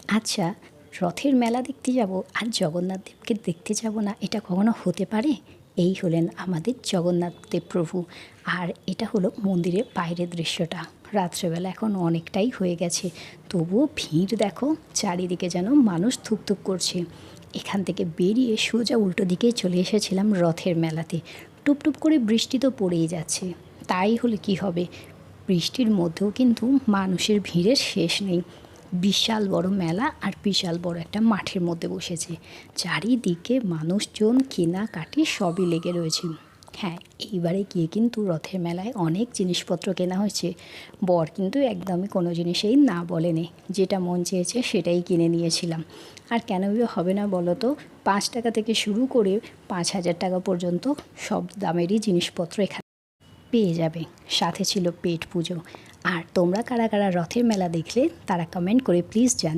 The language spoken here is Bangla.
আচ্ছা, রথের মেলা দেখতে যাব আর জগন্নাথ দেবকে দেখতে যাব না, এটা কখনো হতে পারে? এই হলেন আমাদের জগন্নাথ দেব প্রভু। আর এটা হলো মন্দিরের বাইরের দৃশ্যটা। রাত্রেবেলা এখন অনেকটাই হয়ে গেছে, তবুও ভিড় দেখো, চারিদিকে যেন মানুষ থুকথুক করছে। এখান থেকে বেরিয়ে সোজা উল্টো দিকে চলে এসেছিলাম রথের মেলাতে। টুপটুপ করে বৃষ্টি তো পড়েই যাচ্ছে, তাই হলে কি হবে, বৃষ্টির মধ্যেও কিন্তু মানুষের ভিড়ের শেষ নেই। বিশাল বড় মেলা আর বিশাল বড় একটা মাঠের মধ্যে বসেছে, চারিদিকে মানুষজন কেনাকাটি সবই লেগে রয়েছে। হ্যাঁ, এইবারে গিয়ে কিন্তু রথের মেলায় অনেক জিনিসপত্র কেনা হয়েছে। বর কিন্তু একদমই কোনো জিনিসেই না বলেনি, যেটা মন চেয়েছে সেটাই কিনে নিয়েছিলাম। আর কেন হবে না বলো তো, 5 টাকা থেকে শুরু করে 5,000 টাকা পর্যন্ত সব দামেরই জিনিসপত্র এখানে পেয়ে যাবে। সাথে ছিল পেট পুজো। আর তোমরা কারা কারা রথের মেলা দেখলে তারা কমেন্ট করে প্লিজ জান।